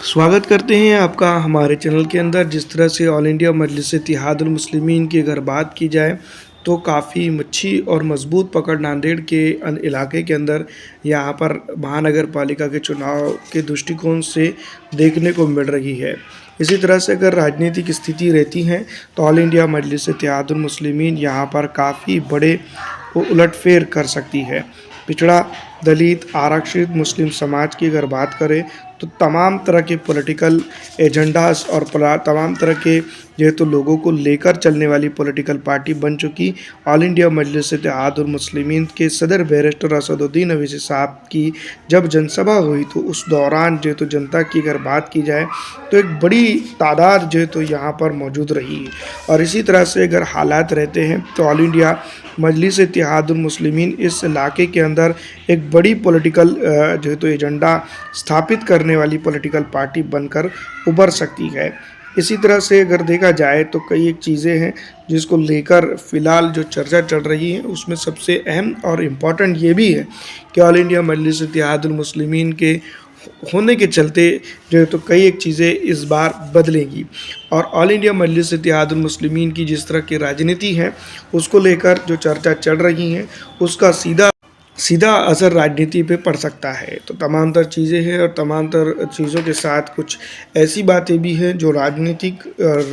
स्वागत करते हैं आपका हमारे चैनल के अंदर। जिस तरह से ऑल इंडिया मजलिस इत्तेहादुल मुस्लिमीन की अगर बात की जाए तो काफ़ी अच्छी और मजबूत पकड़ नांदेड़ के इलाके के अंदर यहाँ पर महानगर पालिका के चुनाव के दृष्टिकोण से देखने को मिल रही है। इसी तरह से अगर राजनीतिक स्थिति रहती है तो ऑल इंडिया मजलिस इत्तेहादुल मुस्लिमीन यहाँ पर काफ़ी बड़े उलटफेर कर सकती है। पिछड़ा, दलित, आरक्षित मुस्लिम समाज की अगर बात करें तो तमाम तरह के पॉलिटिकल एजेंडास और तमाम तरह के जो तो लोगों को लेकर चलने वाली पॉलिटिकल पार्टी बन चुकी ऑल इंडिया मजलिस इत्तेहादुल मुस्लिमीन के सदर बैरिस्टर असदुद्दीन अवैसी साहब की जब जनसभा हुई तो उस दौरान जो तो जनता की अगर बात की जाए तो एक बड़ी तादाद जो तो यहाँ पर मौजूद रही। और इसी तरह से अगर हालात रहते हैं तो ऑल इंडिया मजलिस इत्तेहादुल मुस्लिमीन इस इलाके के अंदर एक बड़ी पॉलिटिकल जो तो एजेंडा स्थापित करने वाली पॉलिटिकल पार्टी बनकर उभर सकती है। इसी तरह से अगर देखा जाए तो कई एक चीज़ें हैं जिसको लेकर फ़िलहाल जो चर्चा चल रही है उसमें सबसे अहम और इम्पॉर्टेंट ये भी है कि ऑल इंडिया मजलिस इत्तेहादुल मुस्लिमीन के होने के चलते जो है तो कई एक चीज़ें इस बार बदलेंगी। और ऑल इंडिया मजलिस इत्तेहादुल मुस्लिमीन की जिस तरह की राजनीति है उसको लेकर जो चर्चा चल रही है उसका सीधा असर राजनीति पे पड़ सकता है। तो तमाम तर चीज़ें हैं और तमाम तर चीज़ों के साथ कुछ ऐसी बातें भी हैं जो राजनीतिक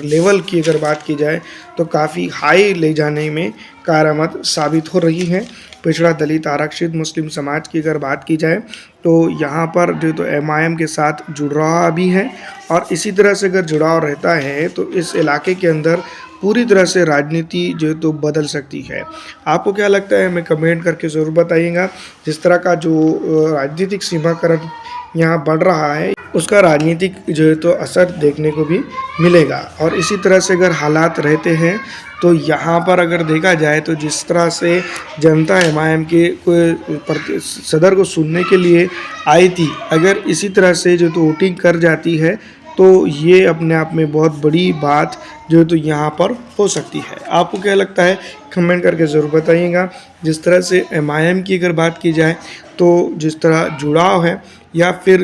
लेवल की अगर बात की जाए तो काफ़ी हाई ले जाने में कारआमद साबित हो रही हैं। पिछड़ा, दलित, आरक्षित मुस्लिम समाज की अगर बात की जाए तो यहाँ पर जो तो एमआईएम के साथ जुड़ाव भी है और इसी तरह से अगर जुड़ाव रहता है तो इस इलाके के अंदर पूरी तरह से राजनीति जो तो बदल सकती है। आपको क्या लगता है हमें कमेंट करके ज़रूर बताइएगा। जिस तरह का जो राजनीतिक सीमाकरण यहाँ बढ़ रहा है उसका राजनीतिक जो है तो असर देखने को भी मिलेगा। और इसी तरह से अगर हालात रहते हैं तो यहाँ पर अगर देखा जाए तो जिस तरह से जनता एमआईएम के सदर को सुनने के लिए आई थी, अगर इसी तरह से जो तो वोटिंग कर जाती है तो ये अपने आप में बहुत बड़ी बात जो तो यहाँ पर हो सकती है। आपको क्या लगता है कमेंट करके ज़रूर बताइएगा। जिस तरह से एमआईएम की अगर बात की जाए तो जिस तरह जुड़ाव है या फिर